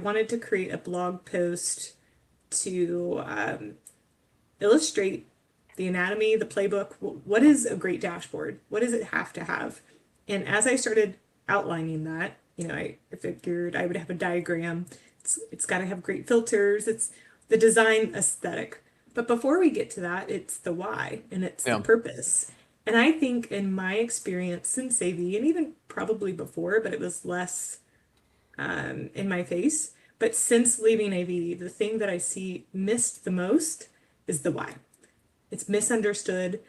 wanted to create a blog post to illustrate the anatomy, the playbook. What is a great dashboard? What does it have to have? And as I started outlining that, I figured I would have a diagram. It's got to have great filters. It's the design aesthetic. But before we get to that, it's the why and it's the Yeah. purpose. And I think in my experience since AV, and even probably before, but it was less in my face. But since leaving AV, the thing that I see missed the most is the why. It's misunderstood.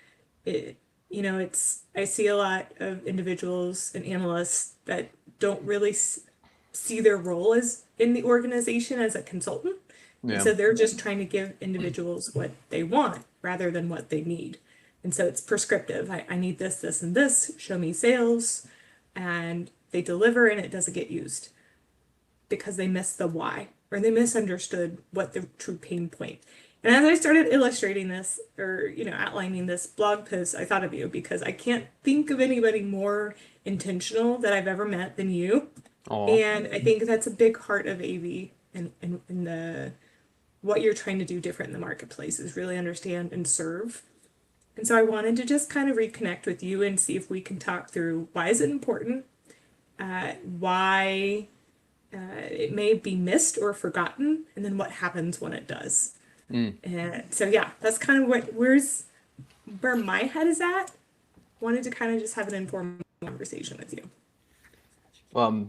It, it's I see a lot of individuals and analysts that don't really see their role as in the organization as a consultant. And Yeah. so they're just trying to give individuals what they want rather than what they need. And so it's prescriptive. I need this, this, and this. Show me sales. And they deliver and it doesn't get used because they missed the why or they misunderstood what the true pain point. And as I started illustrating this or, outlining this blog post, I thought of you because I can't think of anybody more intentional that I've ever met than you. Oh, And I think that's a big part of AV and the what you're trying to do different in the marketplace is really understand and serve. And so I wanted to just kind of reconnect with you and see if we can talk through why is it important, why it may be missed or forgotten, and then what happens when it does. mm. And so yeah, that's kind of where my head is at. Wanted to kind of just have an informal conversation with you. Well,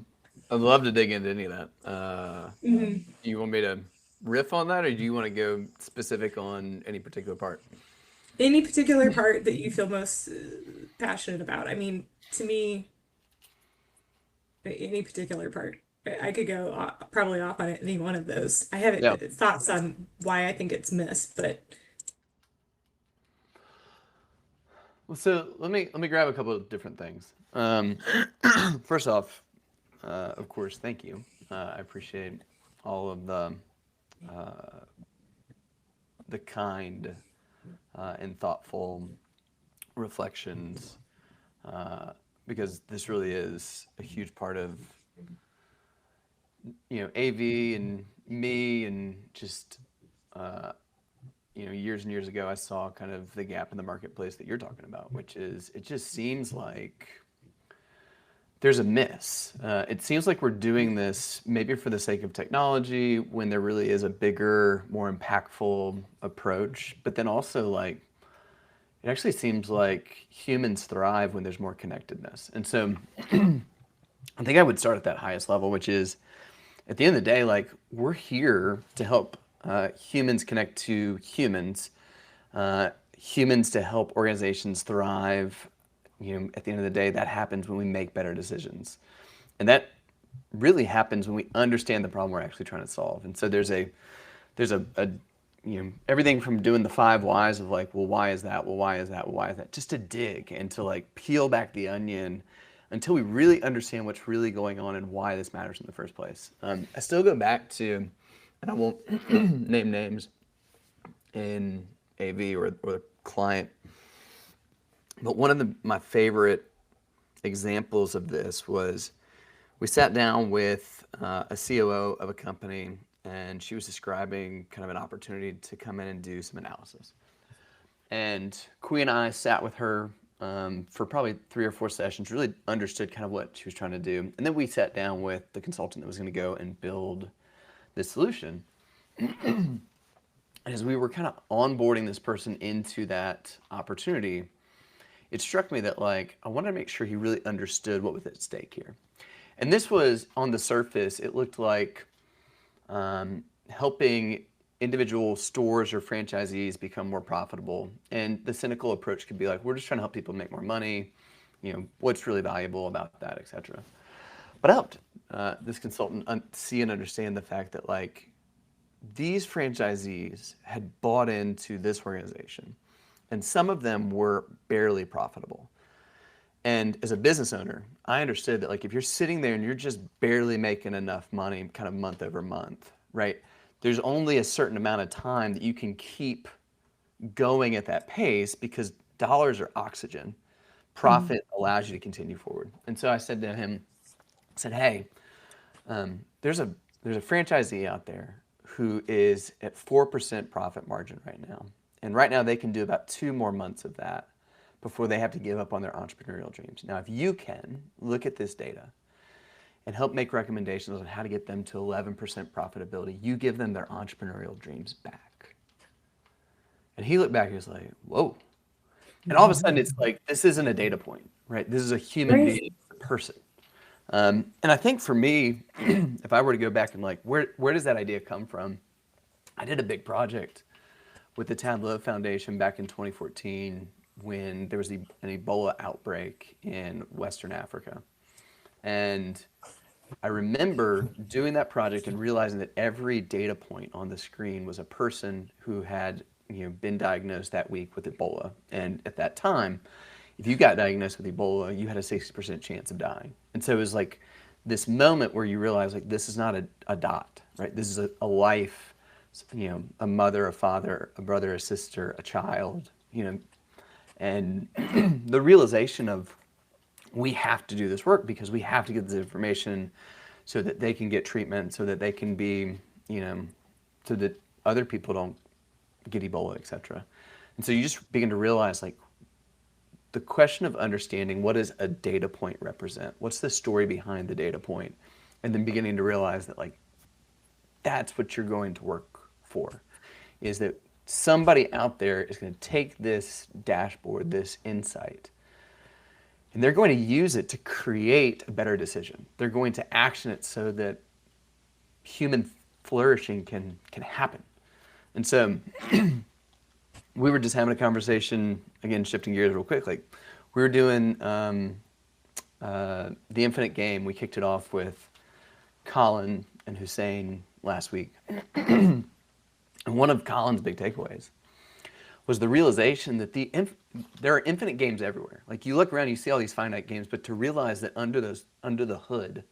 I'd love to dig into any of that. Mhm. Do you want me to riff on that, or do you want to go specific on any particular part? Any particular part that you feel most passionate about? I mean, to me, any particular part. I could go probably off on any one of those. I have Yeah. thoughts on why I think it's missed, but Well, so let me grab a couple of different things. First off, of course, thank you. I appreciate all of the kind and thoughtful reflections, because this really is a huge part of AV and me, and just years and years ago, I saw kind of the gap in the marketplace that you're talking about, which is it just seems like there's a miss. It seems like we're doing this maybe for the sake of technology when there really is a bigger, more impactful approach. But then also, like, it actually seems like humans thrive when there's more connectedness. And so I think I would start at that highest level, which is at the end of the day, like, we're here to help humans connect to humans, humans to help organizations thrive. At the end of the day, that happens when we make better decisions. And that really happens when we understand the problem we're actually trying to solve. And so there's a everything from doing the five whys of like, well, why is that? Well, why is that? Well, why is that? Just to dig and to like peel back the onion until we really understand what's really going on and why this matters in the first place. I still go back to, and I won't name names in AV or the client, but one of my favorite examples of this was we sat down with a COO of a company, and she was describing kind of an opportunity to come in and do some analysis. And Kui and I sat with her for probably 3 or 4 sessions, really understood kind of what she was trying to do. And then we sat down with the consultant that was going to go and build this solution. And as we were kind of onboarding this person into that opportunity, it struck me that like I wanted to make sure he really understood what was at stake here. And this was on the surface, it looked like helping individual stores or franchisees become more profitable. And the cynical approach could be like, we're just trying to help people make more money. What's really valuable about that, et cetera. But I helped this consultant see and understand the fact that like these franchisees had bought into this organization, and some of them were barely profitable. And as a business owner, I understood that like if you're sitting there and you're just barely making enough money kind of month over month, right? There's only a certain amount of time that you can keep going at that pace because dollars are oxygen. Mhm. Profit allows you to continue forward. And so I said to him, I said, hey, there's a there's a franchisee out there who is at 4% profit margin right now. And right now they can do about 2 more months of that before they have to give up on their entrepreneurial dreams. Now, if you can look at this data and help make recommendations on how to get them to 11% profitability, you give them their entrepreneurial dreams back. And he looked back and was like, whoa. And all of a sudden it's like, this isn't a data point, right? This is a human being, a person. And I think for me, if I were to go back and like, where does that idea come from? I did a big project with the Tableau Foundation back in 2014 when there was an Ebola outbreak in Western Africa. And I remember doing that project and realizing that every data point on the screen was a person who had been diagnosed that week with Ebola. And at that time, if you got diagnosed with Ebola, you had a 60% chance of dying. And so it was like this moment where you realize like this is not a dot, right? This is a life, a mother, a father, a brother, a sister, a child, and the realization of we have to do this work because we have to get this information so that they can get treatment, so that they can be, so that other people don't get Ebola, etc. And so you just begin to realize like the question of understanding what does a data point represent? What's the story behind the data point? And then beginning to realize that like that's what you're going to work for, is that somebody out there is going to take this dashboard, this insight, and they're going to use it to create a better decision. They're going to action it so that human flourishing can happen. And so we were just having a conversation, again, shifting gears real quick. Like we were doing the Infinite Game. We kicked it off with Colin and Hussein last week. And one of Colin's big takeaways was the realization that there are infinite games everywhere. Like you look around, you see all these finite games, but to realize that under the hood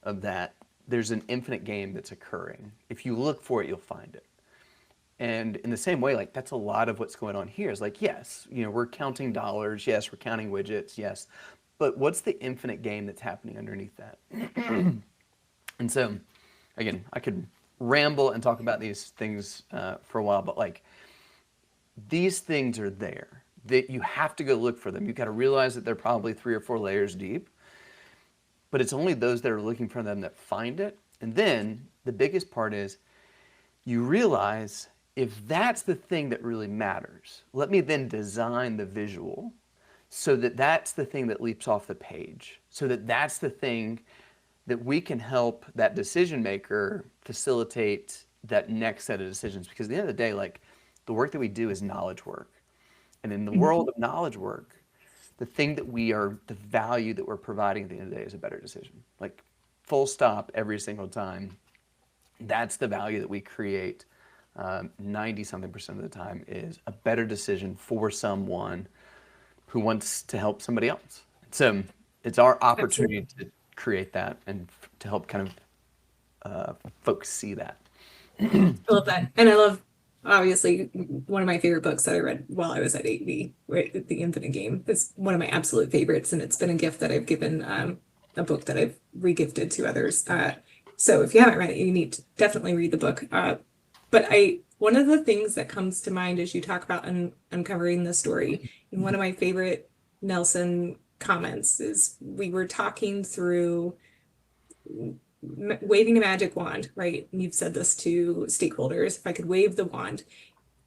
of that, there's an infinite game that's occurring. If you look for it, you'll find it. And in the same way, like that's a lot of what's going on here is like, yes, we're counting dollars. Yes, we're counting widgets. Yes. But what's the infinite game that's happening underneath that? And so, again, I could ramble and talk about these things for a while, but like these things are there that you have to go look for them. You've got to realize that they're probably 3 or 4 layers deep, but it's only those that are looking for them that find it. And then the biggest part is you realize if that's the thing that really matters, let me then design the visual so that that's the thing that leaps off the page, so that that's the thing that we can help that decision maker facilitate that next set of decisions. Because at the end of the day, like the work that we do is knowledge work. And in the world of knowledge work, the thing that the value that we're providing at the end of the day is a better decision. Like full stop every single time. That's the value that we create 90-something% of the time is a better decision for someone who wants to help somebody else. So it's our opportunity to create that and to help kind of folks see that. I love that. And I love, obviously, one of my favorite books that I read while I was at 8V, right? The Infinite Game. It's one of my absolute favorites, and it's been a gift that I've given, a book that I've regifted to others. So if you haven't read it, you need to definitely read the book. But one of the things that comes to mind as you talk about uncovering the story, and one of my favorite Nelson comments is we were talking through waving a magic wand, right? And you've said this to stakeholders. If I could wave the wand,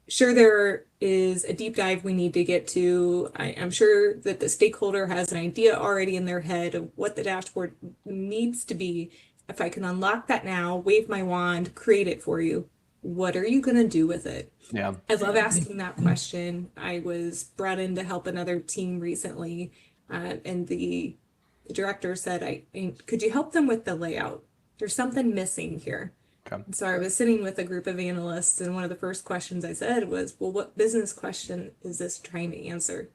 sure, there is a deep dive we need to get to. I'm sure that the stakeholder has an idea already in their head of what the dashboard needs to be. If I can unlock that now, wave my wand, create it for you, what are you going to do with it? Yeah. I love asking that question. I was brought in to help another team recently, and the director said, could you help them with the layout? There's something missing here. Okay. So I was sitting with a group of analysts, and one of the first questions I said was, well, what business question is this trying to answer?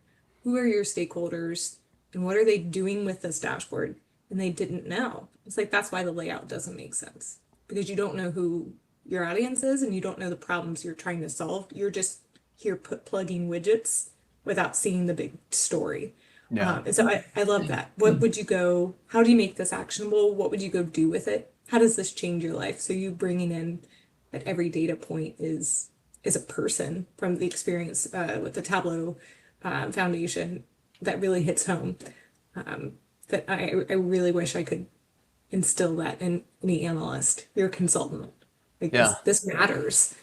Who are your stakeholders, and what are they doing with this dashboard? And they didn't know. It's like, that's why the layout doesn't make sense, because you don't know who your audience is, and you don't know the problems you're trying to solve. You're just here plugging widgets without seeing the big story. Yeah. And so I love that. What would you go, how do you make this actionable? What would you go do with it? how does this change your life? So you bringing in that every data point is a person from the experience with the Tableau Foundation that really hits home. That I really wish I could instill that in any analyst, your consultant. Like Yeah. this matters.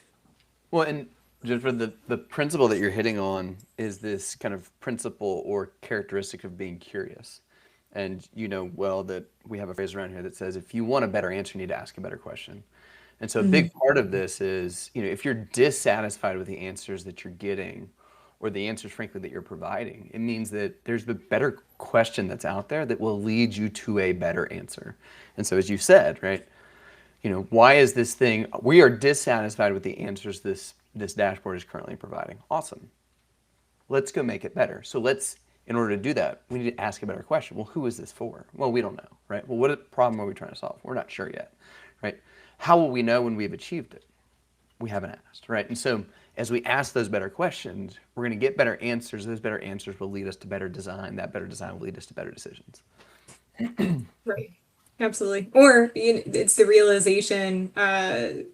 Well, and Jennifer, the principle that you're hitting on is this kind of principle or characteristic of being curious. And you know well that we have a phrase around here that says, if you want a better answer, you need to ask a better question. And so a big part of this is, if you're dissatisfied with the answers that you're getting or the answers, frankly, that you're providing, it means that there's a better question that's out there that will lead you to a better answer. And so as you said, right, why is this thing, we are dissatisfied with the answers this dashboard is currently providing. Awesome. Let's go make it better. So in order to do that, we need to ask a better question. Well, who is this for? Well, we don't know, right? Well, what problem are we trying to solve? We're not sure yet, right? How will we know when we've achieved it? We haven't asked, right? And so as we ask those better questions, we're going to get better answers. Those better answers will lead us to better design. That better design will lead us to better decisions. Right. Absolutely. Or it's the realization. Andrew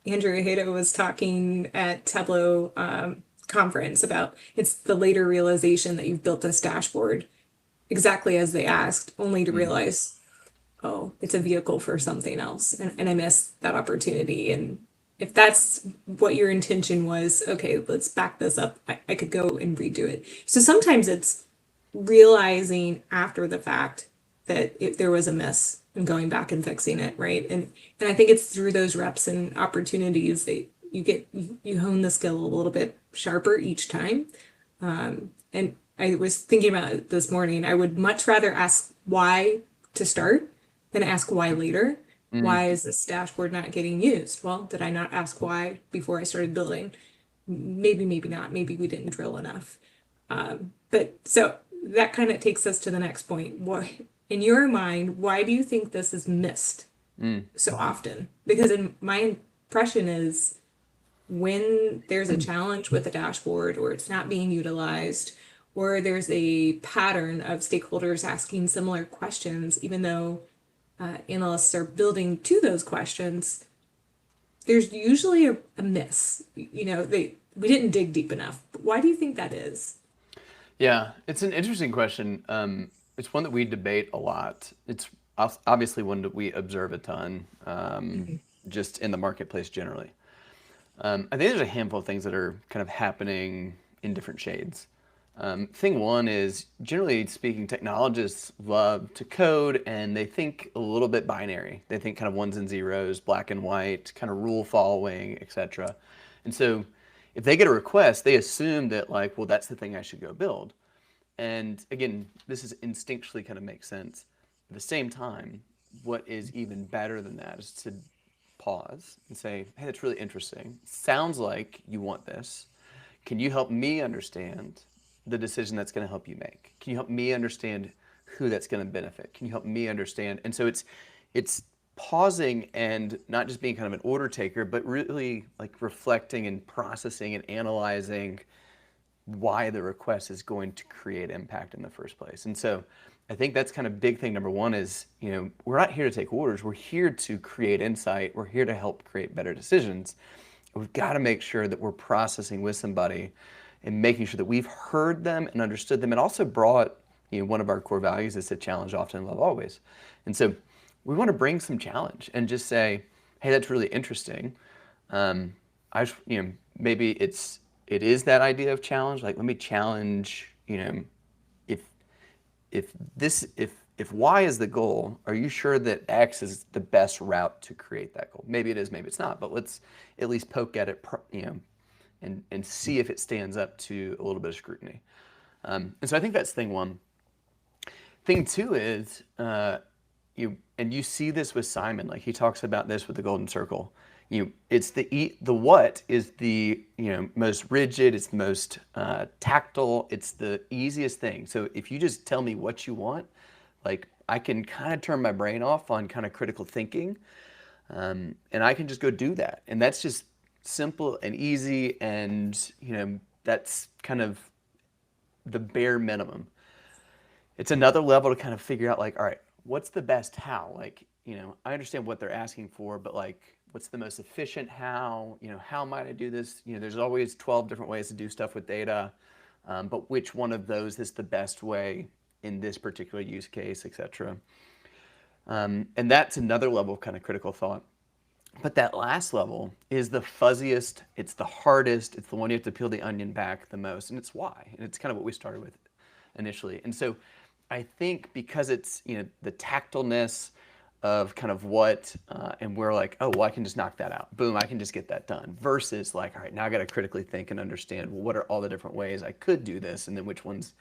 Haydo was talking at Tableau conference about it's the later realization that you've built this dashboard exactly as they asked, only to realize, oh, it's a vehicle for something else. And I missed that opportunity. And if that's what your intention was, okay, let's back this up. I could go and redo it. So sometimes it's realizing after the fact that if there was a miss and going back and fixing it, right? And I think it's through those reps and opportunities that you hone the skill a little bit sharper each time. And I was thinking about it this morning. I would much rather ask why to start than ask why later. Why is this dashboard not getting used? Well, did I not ask why before I started building? Maybe, maybe not. Maybe we didn't drill enough. But so that kind of takes us to the next point. What, in your mind, why do you think this is missed so often? Because in my impression is when there's a challenge with a dashboard or it's not being utilized, or there's a pattern of stakeholders asking similar questions, even though analysts are building to those questions, there's usually a miss. We didn't dig deep enough. But why do you think that is? Yeah, it's an interesting question. It's one that we debate a lot. It's obviously one that we observe a ton, just in the marketplace generally. I think there's a handful of things that are kind of happening in different shades. Thing one is, generally speaking, technologists love to code and they think a little bit binary. They think kind of ones and zeros, black and white, kind of rule following, etc. And so if they get a request, they assume that well, that's the thing I should go build. And again, this is instinctually kind of makes sense. At the same time, what is even better than that is to pause and say, hey, that's really interesting. Sounds like you want this. Can you help me understand the decision that's going to help you make? Can you help me understand who that's going to benefit? Can you help me understand? And so it's pausing and not just being kind of an order taker, but really reflecting and processing and analyzing why the request is going to create impact in the first place. And so I think that's kind of big thing. Number one is, we're not here to take orders. We're here to create insight. We're here to help create better decisions. We've got to make sure that we're processing with somebody and making sure that we've heard them and understood them, and also brought, one of our core values is to challenge often, love always. And so we want to bring some challenge and just say, hey, that's really interesting. Maybe it is that idea of challenge. Let me challenge, if Y is the goal, are you sure that X is the best route to create that goal? Maybe it is, maybe it's not, but let's at least poke at it, and see if it stands up to a little bit of scrutiny. And so I think that's thing one. Thing two is, you see this with Simon, he talks about this with the golden circle. It's the what is the most rigid, it's the most tactile, it's the easiest thing. So if you just tell me what you want, I can kind of turn my brain off on kind of critical thinking, and I can just go do that. And that's just simple and easy, and that's kind of the bare minimum. It's another level to kind of figure out all right, what's the best how? I understand what they're asking for, but like, what's the most efficient? How might I do this? There's always 12 different ways to do stuff with data, but which one of those is the best way in this particular use case, et cetera. And that's another level of kind of critical thought. But that last level is the fuzziest, it's the hardest, it's the one you have to peel the onion back the most, and it's why. And it's kind of what we started with initially. And so I think because it's, the tactileness of kind of what, and we're like, oh, well, I can just knock that out. Boom, I can just get that done. Versus like, all right, now I got to critically think and understand, well, what are all the different ways I could do this? And then which one's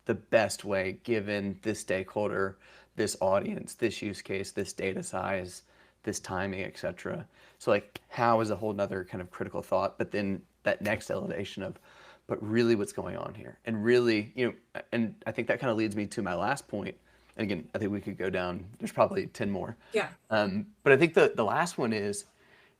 the best way given this stakeholder, this audience, this use case, this data size, this timing, et cetera. So like how is a whole nother kind of critical thought, but then that next elevation of, but really what's going on here? And really, and I think that kind of leads me to my last point. And again, I think we could go down, there's probably 10 more. Yeah. But I think the last one is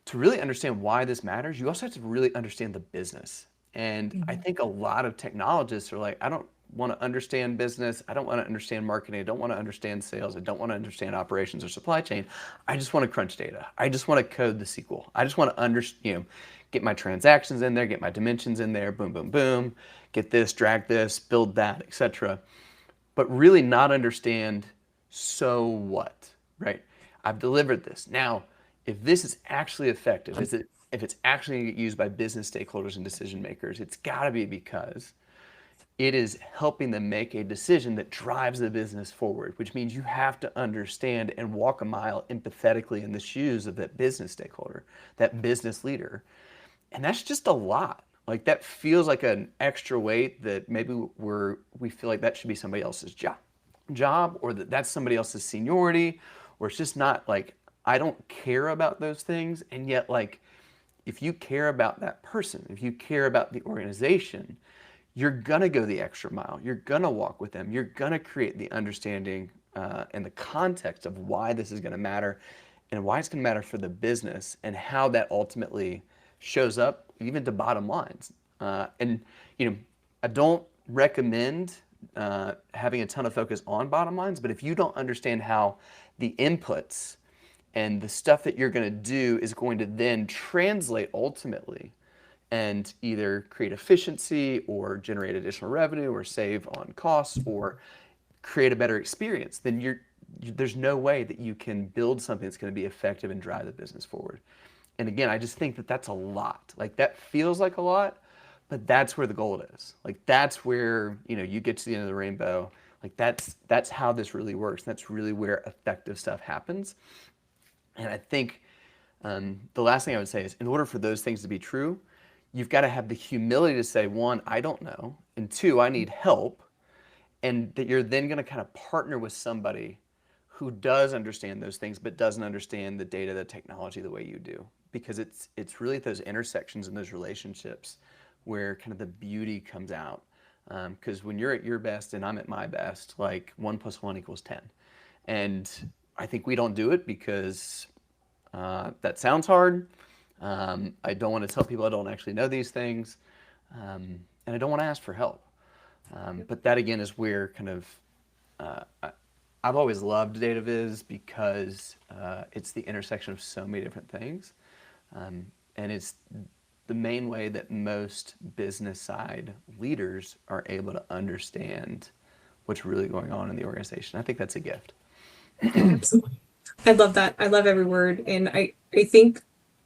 to really understand why this matters, you also have to really understand the business. And I think a lot of technologists are like, I don't want to understand business. I don't want to understand marketing. I don't want to understand sales. I don't want to understand operations or supply chain. I just want to crunch data. I just want to code the SQL. I just want to get my transactions in there, get my dimensions in there, boom, boom, boom, get this, drag this, build that, etc. But really not understand, so what, right? I've delivered this. Now, if this is actually effective, if it's actually going to get used by business stakeholders and decision makers, it's got to be because it is helping them make a decision that drives the business forward, which means you have to understand and walk a mile empathetically in the shoes of that business stakeholder, that business leader. And that's just a lot. Like that feels like an extra weight that maybe we feel like that should be somebody else's job, or that's somebody else's seniority, or it's just not like, I don't care about those things. And yet, like, if you care about that person, if you care about the organization, you're gonna go the extra mile. You're gonna walk with them. You're gonna create the understanding and the context of why this is gonna matter and why it's gonna matter for the business and how that ultimately shows up even to bottom lines. And I don't recommend having a ton of focus on bottom lines, but if you don't understand how the inputs and the stuff that you're gonna do is going to then translate ultimately and either create efficiency or generate additional revenue or save on costs or create a better experience, then there's no way that you can build something that's going to be effective and drive the business forward. And again, I just think that that's a lot. Like that feels like a lot, but that's where the goal is. Like that's where, you get to the end of the rainbow. Like that's how this really works. That's really where effective stuff happens. And I think the last thing I would say is in order for those things to be true, you've got to have the humility to say, one, I don't know, and two, I need help, and that you're then going to kind of partner with somebody who does understand those things, but doesn't understand the data, the technology the way you do, because it's really at those intersections and those relationships where kind of the beauty comes out. Because when you're at your best and I'm at my best, like 1 + 1 = 10. And I think we don't do it because that sounds hard. I don't want to tell people I don't actually know these things, and I don't want to ask for help. But that again is where kind of I've always loved data viz because it's the intersection of so many different things, and it's the main way that most business side leaders are able to understand what's really going on in the organization. I think that's a gift. Absolutely. I love that. I love every word. And I think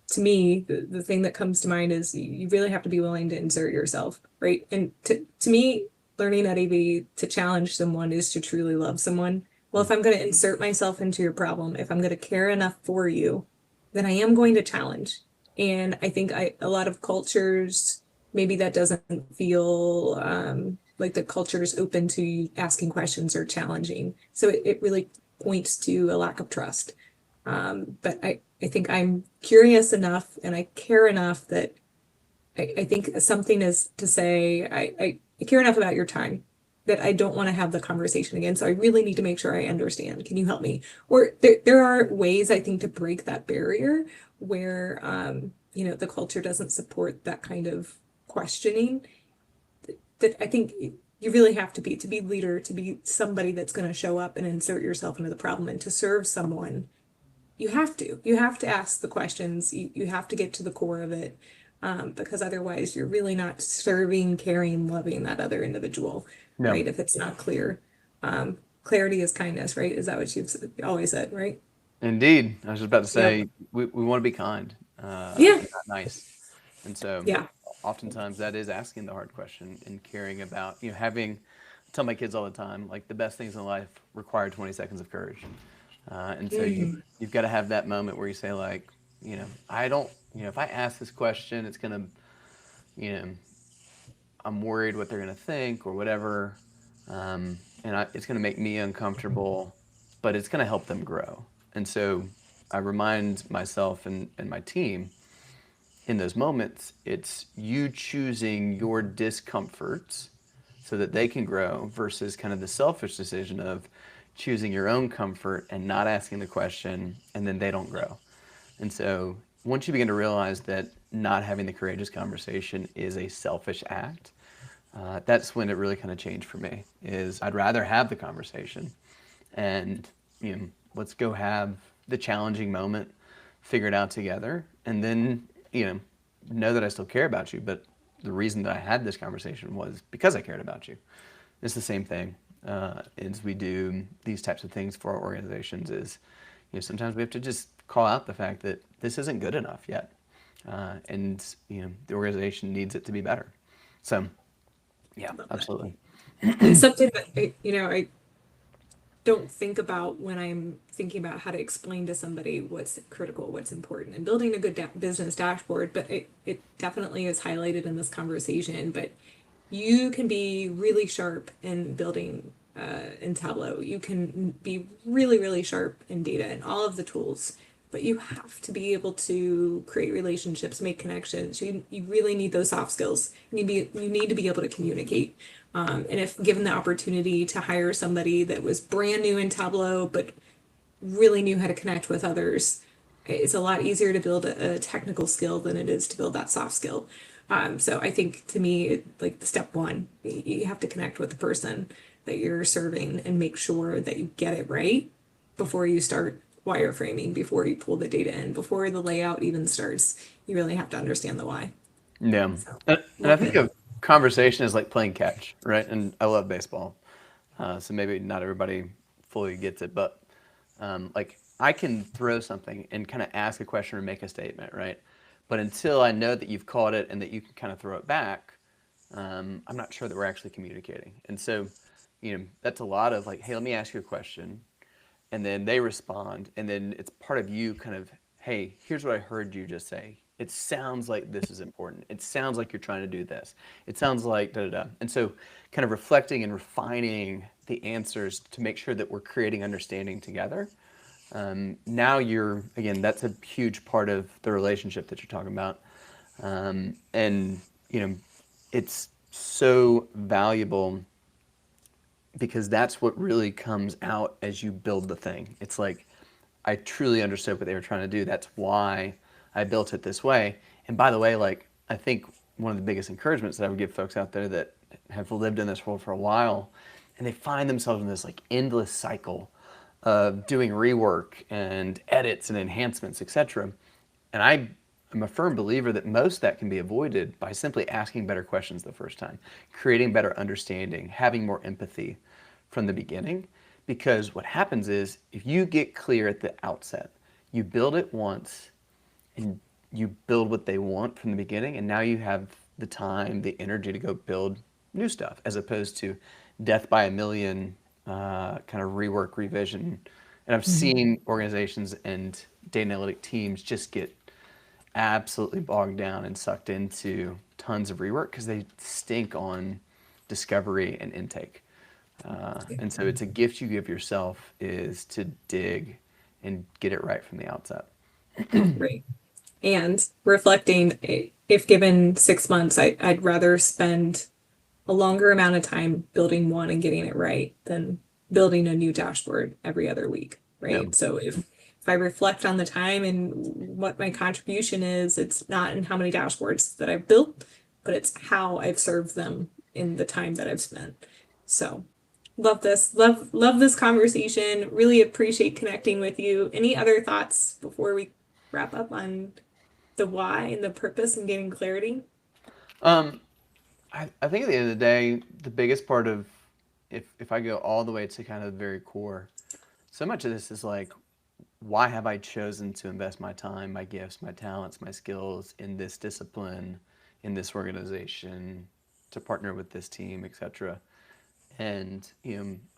to me, the thing that comes to mind is you really have to be willing to insert yourself, right? And to me, learning at AV to challenge someone is to truly love someone. Well, if I'm going to insert myself into your problem, if I'm going to care enough for you, then I am going to challenge. And I think a lot of cultures, maybe that doesn't feel like the culture is open to asking questions or challenging. So it really points to a lack of trust. But I think I'm curious enough and I care enough that I think something is to say, I care enough about your time that I don't want to have the conversation again. So I really need to make sure I understand. Can you help me? Or there are ways I think to break that barrier where, the culture doesn't support that kind of questioning that I think you really have to be leader, to be somebody that's going to show up and insert yourself into the problem and to serve someone. you have to ask the questions. You have to get to the core of it. Because otherwise you're really not serving, caring, loving that other individual, No, right? If it's not clear. Clarity is kindness, right? Is that what you've always said, right? indeed. I was just about to Yep. say we want to be kind, Yeah. and not nice. And so Yeah. oftentimes that is asking the hard question and caring about, having, I tell my kids all the time, like the best things in life require 20 seconds of courage. And so you've got to have that moment where you say like, I don't, if I ask this question, it's going to, you know, I'm worried what they're going to think or whatever. It's going to make me uncomfortable, but it's going to help them grow. And so I remind myself and my team in those moments, it's you choosing your discomforts so that they can grow versus kind of the selfish decision of choosing your own comfort and not asking the question and then they don't grow. And so once you begin to realize that not having the courageous conversation is a selfish act, that's when it really kind of changed for me. Is I'd rather have the conversation, and let's go have the challenging moment, figure it out together, and then know that I still care about you. But the reason that I had this conversation was because I cared about you. It's the same thing as we do these types of things for our organizations. Is sometimes we have to just call out the fact that this isn't good enough yet, and the organization needs it to be better. So yeah, Love that. absolutely. It's something that I don't think about when I'm thinking about how to explain to somebody what's critical, what's important, and building a good business dashboard. But it definitely is highlighted in this conversation. But you can be really sharp in building in Tableau. You can be really, really sharp in data and all of the tools. But you have to be able to create relationships, make connections. You really need those soft skills. You need to be able to communicate. And if given the opportunity to hire somebody that was brand new in Tableau, but really knew how to connect with others, it's a lot easier to build a technical skill than it is to build that soft skill. So I think to me, like the step one, you have to connect with the person that you're serving and make sure that you get it right before you start wireframing, before you pull the data in, before the layout even starts. You really have to understand the why. Yeah. So And I love think it. a conversation is like playing catch, right? And I love baseball. So maybe not everybody fully gets it, but like I can throw something and kind of ask a question or make a statement, right? But until I know that you've caught it and that you can kind of throw it back, I'm not sure that we're actually communicating. And so, that's a lot of like, hey, let me ask you a question. And then they respond. And then it's part of you kind of, hey, here's what I heard you just say. It sounds like this is important. It sounds like you're trying to do this. It sounds like da da da. And so, kind of reflecting and refining the answers to make sure that we're creating understanding together. Now again, that's a huge part of the relationship that you're talking about. And, it's so valuable because that's what really comes out as you build the thing. It's like, I truly understood what they were trying to do. That's why I built it this way. And by the way, like, I think one of the biggest encouragements that I would give folks out there that have lived in this world for a while and they find themselves in this like endless cycle of doing rework and edits and enhancements, etc. And I am a firm believer that most of that can be avoided by simply asking better questions the first time, creating better understanding, having more empathy from the beginning. Because what happens is if you get clear at the outset, you build it once and you build what they want from the beginning, and now you have the time, the energy to go build new stuff as opposed to death by a million kind of rework, revision. And I've seen organizations and data analytic teams just get absolutely bogged down and sucked into tons of rework because they stink on discovery and intake. And so it's a gift you give yourself is to dig and get it right from the outset. Right. And reflecting, if given 6 months, I'd rather spend a longer amount of time building one and getting it right than building a new dashboard every other week, Yeah. right? So if I reflect on the time and what my contribution is, it's not in how many dashboards that I've built, but it's how I've served them in the time that I've spent. So Love this. Love this conversation. Really appreciate connecting with you. Any other thoughts before we wrap up on the why and the purpose and getting clarity? Um, I think at the end of the day, the biggest part of if I go all the way to kind of the very core, so much of this is like, why have I chosen to invest my time, my gifts, my talents, my skills in this discipline, in this organization, to partner with this team, etc. And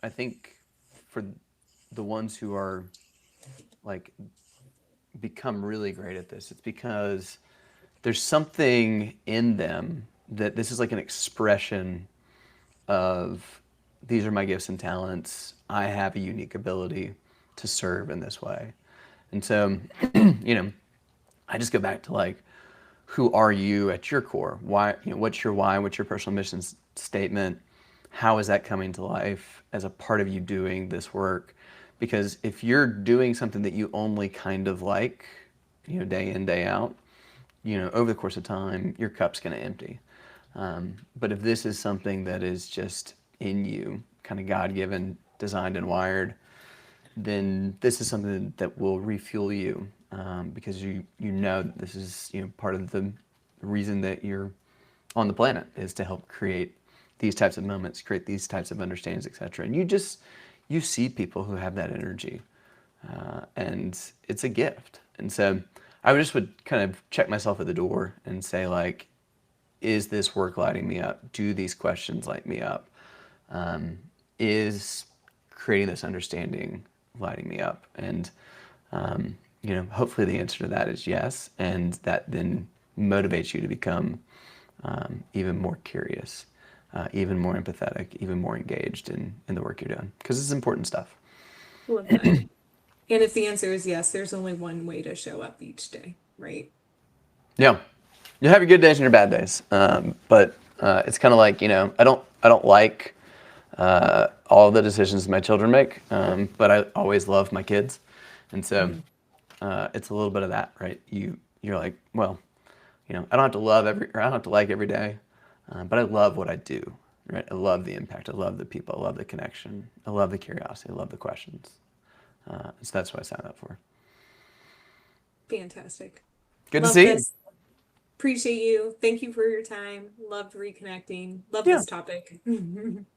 I think for the ones who are like become really great at this, it's because there's something in them that this is like an expression of these are my gifts and talents. I have a unique ability to serve in this way. And so, I just go back to like, who are you at your core? Why, what's your why? What's your personal mission statement? How is that coming to life as a part of you doing this work? Because if you're doing something that you only kind of like, day in, day out, over the course of time, your cup's going to empty. But if this is something that is just in you, kind of God given, designed, and wired, then this is something that will refuel you because you know that this is part of the reason that you're on the planet is to help create these types of moments, create these types of understandings, etc. And you see people who have that energy, and it's a gift. And so I would kind of check myself at the door and say like, is this work lighting me up? Do these questions light me up? Is creating this understanding lighting me up? And hopefully the answer to that is yes, and that then motivates you to become even more curious, even more empathetic, even more engaged in the work you're doing, because it's important stuff. Love that. And if the answer is yes, there's only one way to show up each day, right? Yeah, you have your good days and your bad days, but it's kind of like I don't like all the decisions my children make, but I always love my kids, and so it's a little bit of that, right? You're like, well, I don't have to I don't have to like every day, but I love what I do, right? I love the impact. I love the people. I love the connection. I love the curiosity. I love the questions. So that's what I signed up for. Fantastic. Good to Love see you. this. Appreciate you. Thank you for your time. Loved reconnecting. Love Yeah. this topic.